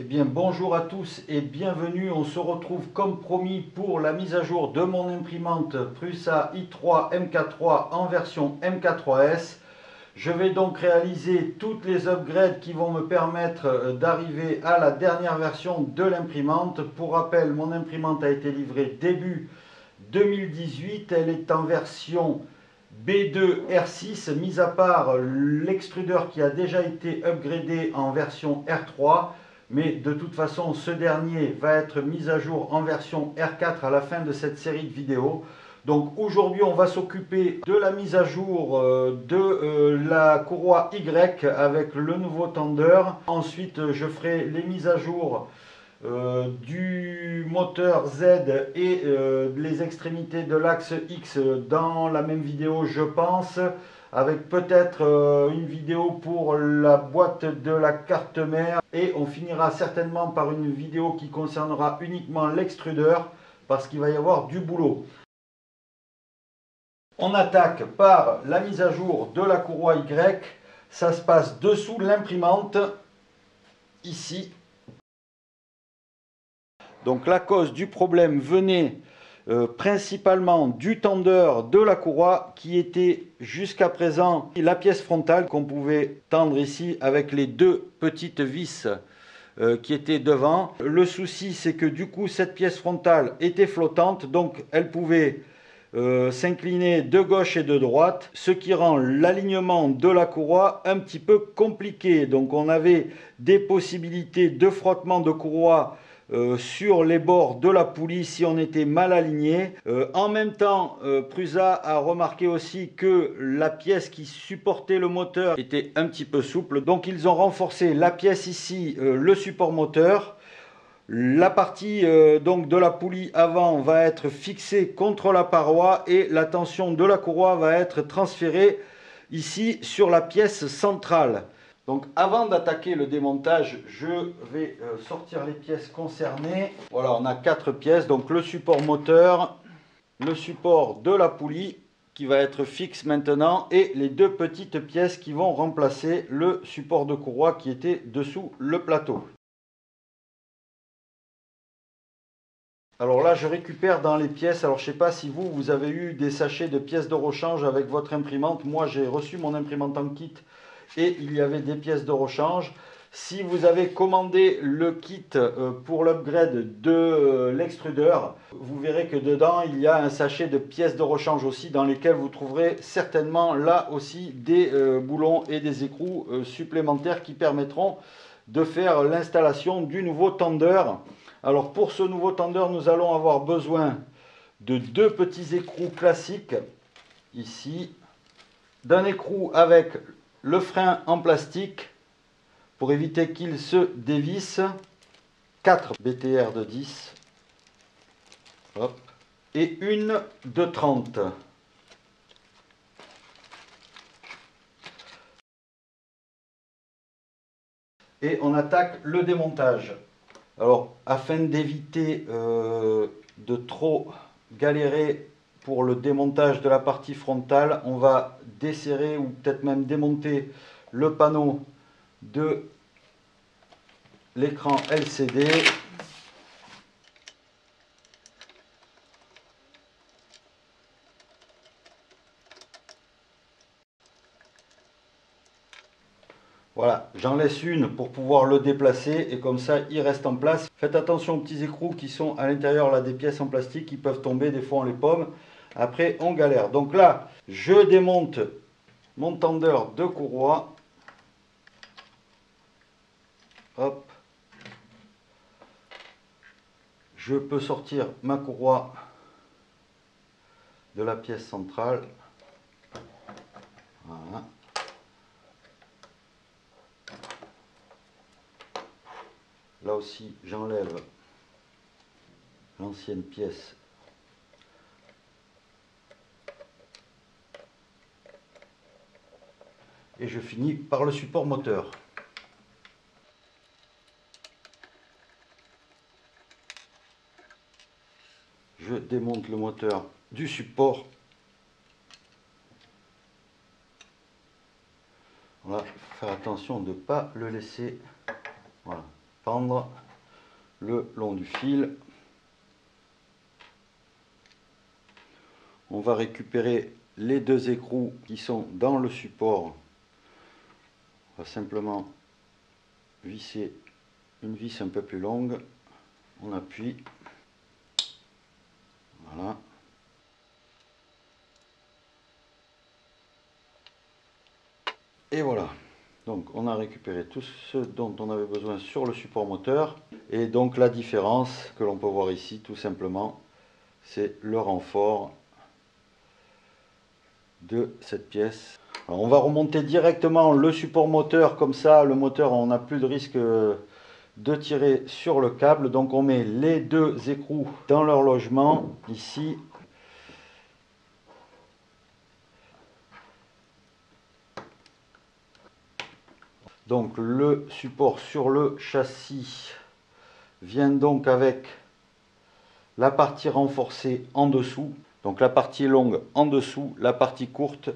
bien, bonjour à tous et bienvenue. On se retrouve comme promis pour la mise à jour de mon imprimante Prusa i3 MK3 en version MK3S. Je vais donc réaliser toutes les upgrades qui vont me permettre d'arriver à la dernière version de l'imprimante. Pour rappel, mon imprimante a été livrée début 2018. Elle est en version B2 R6, mis à part l'extrudeur qui a déjà été upgradé en version R3. Mais de toute façon, ce dernier va être mis à jour en version R4 à la fin de cette série de vidéos. Donc aujourd'hui, on va s'occuper de la mise à jour de la courroie Y avec le nouveau tendeur. Ensuite, je ferai les mises à jour du moteur Z et les extrémités de l'axe X dans la même vidéo, je pense, avec peut-être une vidéo pour la boîte de la carte mère, et on finira certainement par une vidéo qui concernera uniquement l'extrudeur parce qu'il va y avoir du boulot. On attaque par la mise à jour de la courroie Y. Ça se passe dessous l'imprimante, ici. Donc la cause du problème venait principalement du tendeur de la courroie qui était jusqu'à présent la pièce frontale qu'on pouvait tendre ici avec les deux petites vis qui étaient devant. Le souci, c'est que du coup cette pièce frontale était flottante, donc elle pouvait s'incliner de gauche et de droite, ce qui rend l'alignement de la courroie un petit peu compliqué. Donc on avait des possibilités de frottement de courroie sur les bords de la poulie si on était mal aligné. En même temps, Prusa a remarqué aussi que la pièce qui supportait le moteur était un petit peu souple. Donc ils ont renforcé la pièce ici, le support moteur. La partie donc de la poulie avant va être fixée contre la paroi et la tension de la courroie va être transférée ici sur la pièce centrale. Donc avant d'attaquer le démontage, je vais sortir les pièces concernées. Voilà, on a 4 pièces, donc le support moteur, le support de la poulie qui va être fixe maintenant et les deux petites pièces qui vont remplacer le support de courroie qui était dessous le plateau. Alors là, je récupère dans les pièces. Alors, je ne sais pas si vous avez eu des sachets de pièces de rechange avec votre imprimante. Moi, j'ai reçu mon imprimante en kit et il y avait des pièces de rechange. Si vous avez commandé le kit pour l'upgrade de l'extrudeur, vous verrez que dedans, il y a un sachet de pièces de rechange aussi dans lesquelles vous trouverez certainement là aussi des boulons et des écrous supplémentaires qui permettront de faire l'installation du nouveau tendeur. Alors pour ce nouveau tendeur, nous allons avoir besoin de deux petits écrous classiques, ici, d'un écrou avec le frein en plastique pour éviter qu'il se dévisse, 4 BTR de 10, hop, et une de 30. Et on attaque le démontage. Alors, afin d'éviter de trop galérer pour le démontage de la partie frontale, on va desserrer ou peut-être même démonter le panneau de l'écran LCD. Voilà, j'en laisse une pour pouvoir le déplacer et comme ça il reste en place. Faites attention aux petits écrous qui sont à l'intérieur là des pièces en plastique qui peuvent tomber, des fois on les paume. Après on galère. Donc là, je démonte mon tendeur de courroie. Hop. Je peux sortir ma courroie de la pièce centrale. Voilà. Là aussi, j'enlève l'ancienne pièce. Et je finis par le support moteur. Je démonte le moteur du support. Voilà, faire attention de ne pas le laisser. Voilà, pendre le long du fil. On va récupérer les deux écrous qui sont dans le support. On va simplement visser une vis un peu plus longue. On appuie. Voilà. Et voilà. Donc on a récupéré tout ce dont on avait besoin sur le support moteur. Et donc la différence que l'on peut voir ici, tout simplement, c'est le renfort de cette pièce. Alors on va remonter directement le support moteur, comme ça le moteur, on n'a plus de risque de tirer sur le câble. Donc on met les deux écrous dans leur logement ici. Donc le support sur le châssis vient donc avec la partie renforcée en dessous. Donc la partie longue en dessous, la partie courte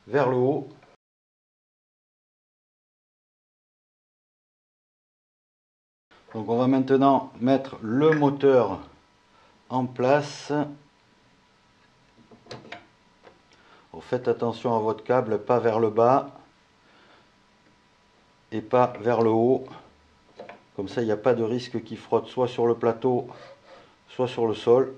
vers le haut. Donc on va maintenant mettre le moteur en place. Alors faites attention à votre câble, pas vers le bas et pas vers le haut. Comme ça, il n'y a pas de risque qu'il frotte soit sur le plateau, soit sur le sol.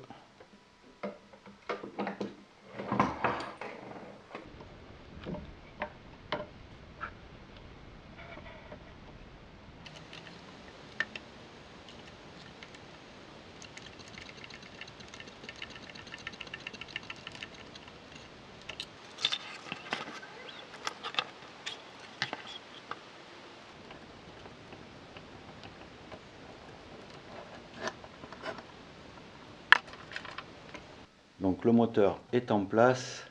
Donc le moteur est en place.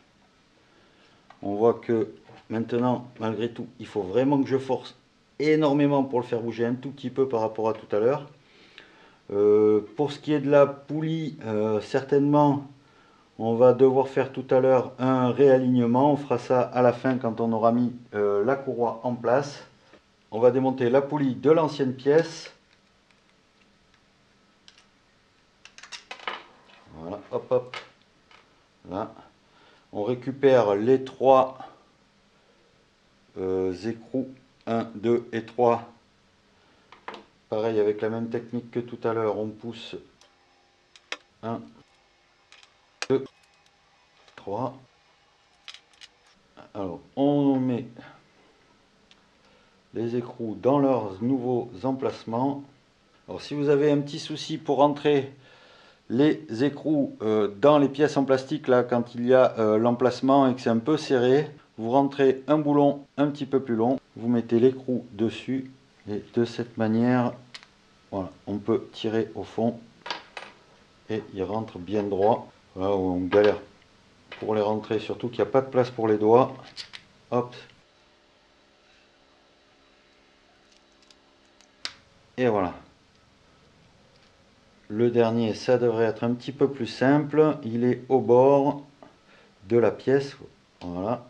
On voit que maintenant, malgré tout, il faut vraiment que je force énormément pour le faire bouger un tout petit peu par rapport à tout à l'heure. Pour ce qui est de la poulie, certainement, on va devoir faire tout à l'heure un réalignement. On fera ça à la fin quand on aura mis la courroie en place. On va démonter la poulie de l'ancienne pièce. Voilà, hop, hop. Là. On récupère les trois écrous, 1, 2 et 3. Pareil, avec la même technique que tout à l'heure, on pousse 1, 2, 3. Alors, on met les écrous dans leurs nouveaux emplacements. Alors, si vous avez un petit souci pour rentrer les écrous dans les pièces en plastique, là, quand il y a l'emplacement et que c'est un peu serré, vous rentrez un boulon un petit peu plus long, vous mettez l'écrou dessus et de cette manière, voilà, on peut tirer au fond et il rentre bien droit. Là où on galère pour les rentrer, surtout qu'il n'y a pas de place pour les doigts. Hop. Et voilà. Le dernier, ça devrait être un petit peu plus simple. Il est au bord de la pièce. Voilà.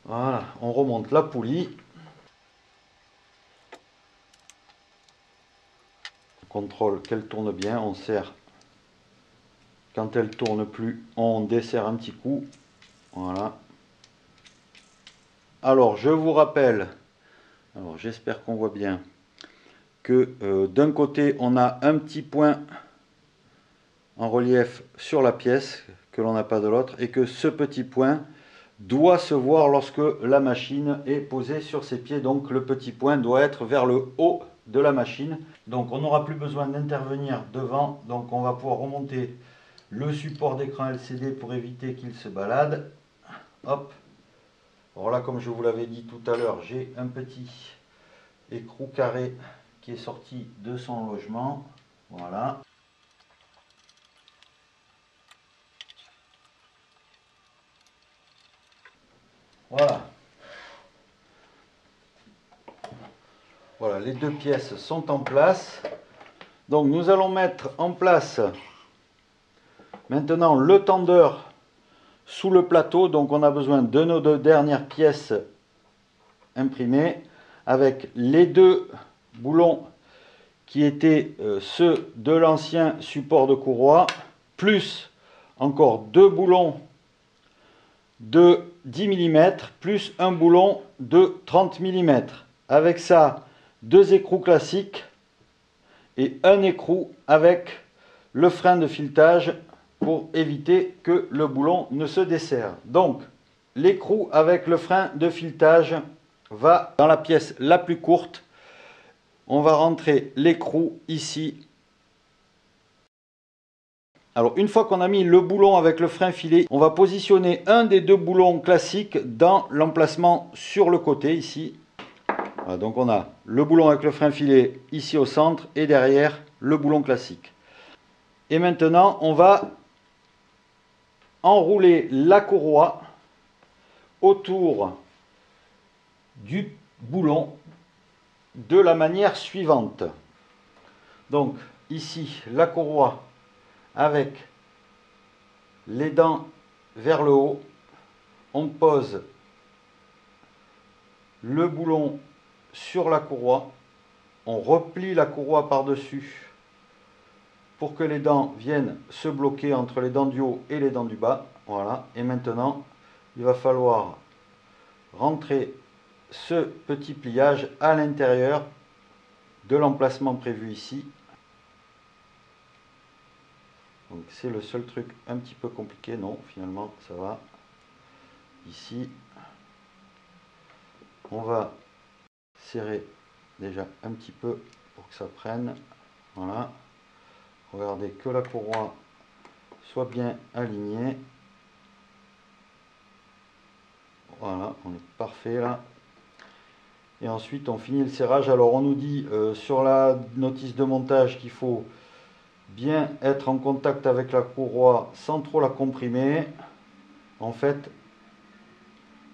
Voilà. On remonte la poulie. On contrôle qu'elle tourne bien. On serre. Quand elle tourne plus, on desserre un petit coup. Voilà. Alors, je vous rappelle, alors j'espère qu'on voit bien, que d'un côté, on a un petit point en relief sur la pièce que l'on n'a pas de l'autre et que ce petit point doit se voir lorsque la machine est posée sur ses pieds. Donc le petit point doit être vers le haut de la machine. Donc on n'aura plus besoin d'intervenir devant. Donc on va pouvoir remonter le support d'écran LCD pour éviter qu'il se balade. Hop. Alors là, comme je vous l'avais dit tout à l'heure, j'ai un petit écrou carré qui est sorti de son logement. Voilà. Voilà. Voilà, les deux pièces sont en place. Donc nous allons mettre en place maintenant le tendeur sous le plateau. Donc on a besoin de nos deux dernières pièces imprimées avec les deux boulons qui étaient ceux de l'ancien support de courroie, plus encore deux boulons de 10 mm, plus un boulon de 30 mm. Avec ça, deux écrous classiques et un écrou avec le frein de filetage pour éviter que le boulon ne se desserre. Donc, l'écrou avec le frein de filetage va dans la pièce la plus courte. On va rentrer l'écrou ici. Alors, une fois qu'on a mis le boulon avec le frein filé, on va positionner un des deux boulons classiques dans l'emplacement sur le côté ici. Voilà, donc on a le boulon avec le frein filé ici au centre et derrière le boulon classique. Et maintenant, on va enrouler la courroie autour du boulon de la manière suivante. Donc ici, la courroie avec les dents vers le haut, on pose le boulon sur la courroie, on replie la courroie par-dessus pour que les dents viennent se bloquer entre les dents du haut et les dents du bas. Voilà, et maintenant, il va falloir rentrer ce petit pliage à l'intérieur de l'emplacement prévu ici. Donc c'est le seul truc un petit peu compliqué, non, finalement ça va. Ici, on va serrer déjà un petit peu pour que ça prenne. Voilà. Regardez que la courroie soit bien alignée. Voilà, on est parfait là. Et ensuite on finit le serrage. Alors on nous dit sur la notice de montage qu'il faut bien être en contact avec la courroie sans trop la comprimer. En fait,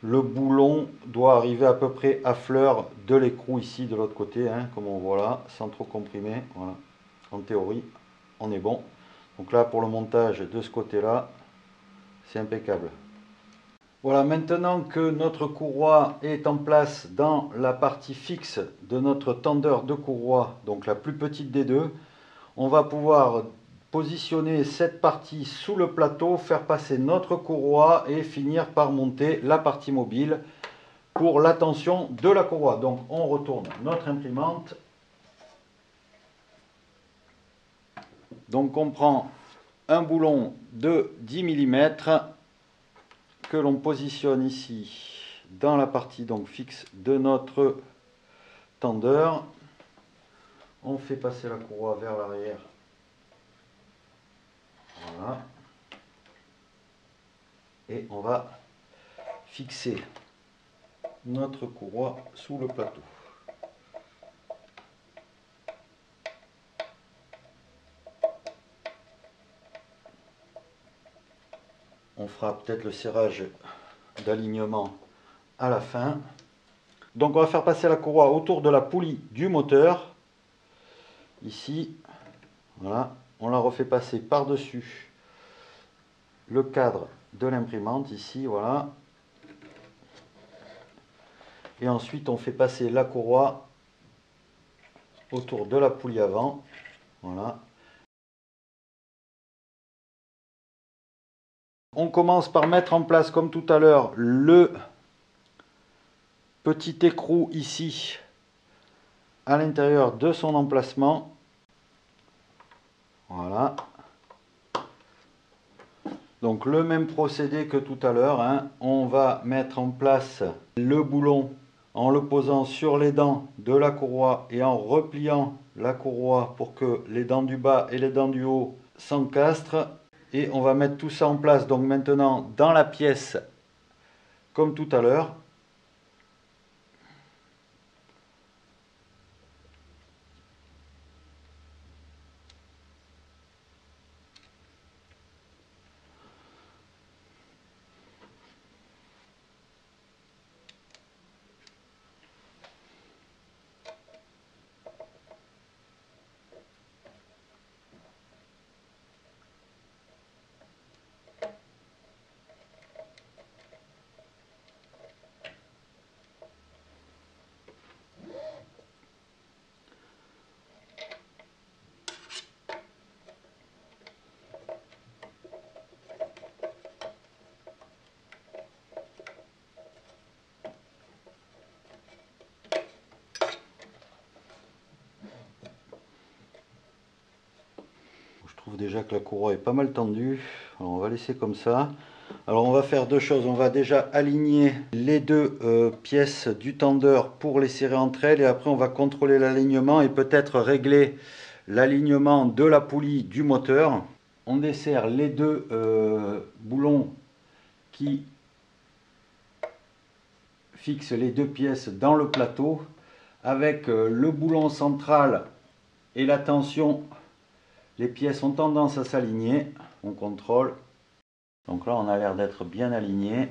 le boulon doit arriver à peu près à fleur de l'écrou ici de l'autre côté, hein, comme on voit là, sans trop comprimer. Voilà. En théorie, on est bon. Donc là, pour le montage de ce côté-là, c'est impeccable. Voilà, maintenant que notre courroie est en place dans la partie fixe de notre tendeur de courroie, donc la plus petite des deux, on va pouvoir positionner cette partie sous le plateau, faire passer notre courroie et finir par monter la partie mobile pour la tension de la courroie. Donc on retourne notre imprimante. Donc on prend un boulon de 10 mm que l'on positionne ici dans la partie donc fixe de notre tendeur. On fait passer la courroie vers l'arrière. Voilà. Et on va fixer notre courroie sous le plateau. On fera peut-être le serrage d'alignement à la fin. Donc on va faire passer la courroie autour de la poulie du moteur. Ici, voilà, on la refait passer par-dessus le cadre de l'imprimante, ici, voilà. Et ensuite on fait passer la courroie autour de la poulie avant, voilà. On commence par mettre en place, comme tout à l'heure, le petit écrou ici, à l'intérieur de son emplacement. Voilà. Donc le même procédé que tout à l'heure, hein. On va mettre en place le boulon en le posant sur les dents de la courroie et en repliant la courroie pour que les dents du bas et les dents du haut s'encastrent. Et on va mettre tout ça en place donc maintenant dans la pièce comme tout à l'heure. trouve déjà que la courroie est pas mal tendue. Alors on va laisser comme ça. Alors on va faire deux choses. On va déjà aligner les deux pièces du tendeur pour les serrer entre elles. Et après on va contrôler l'alignement et peut-être régler l'alignement de la poulie du moteur. On desserre les deux boulons qui fixent les deux pièces dans le plateau. Avec le boulon central et la tension, les pièces ont tendance à s'aligner. On contrôle. Donc là on a l'air d'être bien aligné.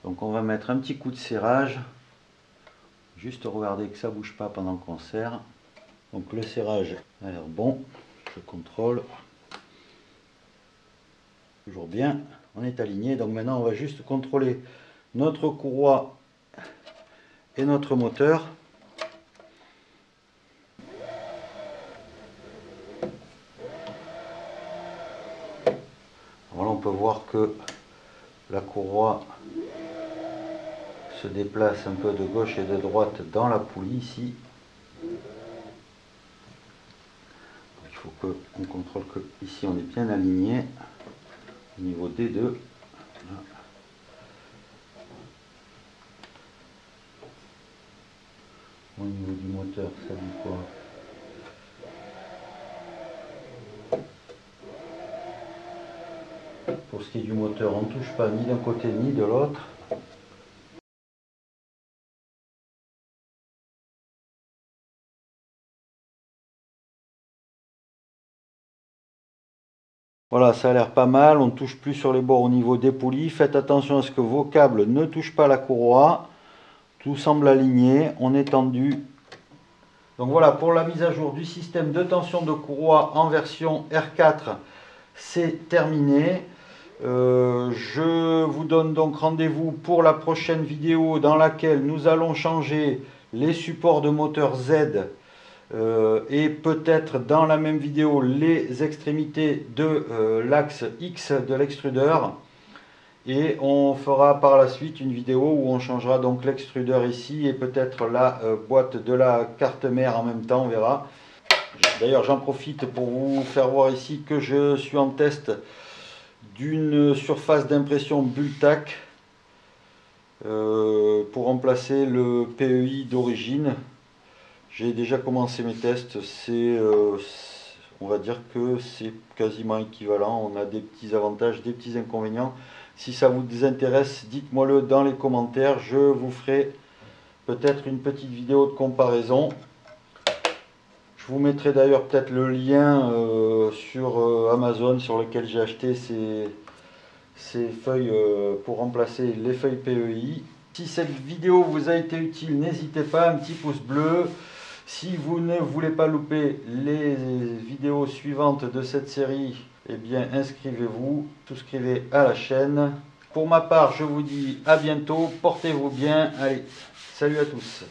Donc on va mettre un petit coup de serrage. Juste regarder que ça ne bouge pas pendant qu'on serre. Donc le serrage a l'air bon. Je contrôle. Toujours bien. On est aligné. Donc maintenant on va juste contrôler notre courroie et notre moteur. Voilà, on peut voir que la courroie se déplace un peu de gauche et de droite dans la poulie ici. Il faut qu'on contrôle que ici on est bien aligné au niveau des deux. Voilà. Au niveau du moteur, ça dit quoi? Pour ce qui est du moteur, on ne touche pas ni d'un côté ni de l'autre. Voilà, ça a l'air pas mal, on ne touche plus sur les bords au niveau des poulies. Faites attention à ce que vos câbles ne touchent pas la courroie. Tout semble aligné, on est tendu. Donc voilà, pour la mise à jour du système de tension de courroie en version R4, c'est terminé. Je vous donne donc rendez-vous pour la prochaine vidéo dans laquelle nous allons changer les supports de moteur Z et peut-être dans la même vidéo les extrémités de l'axe X de l'extrudeur. Et on fera par la suite une vidéo où on changera donc l'extrudeur ici et peut-être la boîte de la carte mère en même temps, on verra. D'ailleurs j'en profite pour vous faire voir ici que je suis en test d'une surface d'impression Bultac pour remplacer le PEI d'origine. J'ai déjà commencé mes tests, on va dire que c'est quasiment équivalent, on a des petits avantages, des petits inconvénients. Si ça vous intéresse, dites-moi le dans les commentaires, je vous ferai peut-être une petite vidéo de comparaison. Je vous mettrai d'ailleurs peut-être le lien sur Amazon sur lequel j'ai acheté ces feuilles pour remplacer les feuilles PEI. Si cette vidéo vous a été utile, n'hésitez pas, un petit pouce bleu. Si vous ne voulez pas louper les vidéos suivantes de cette série, eh bien inscrivez-vous, souscrivez à la chaîne. Pour ma part, je vous dis à bientôt, portez-vous bien, allez, salut à tous.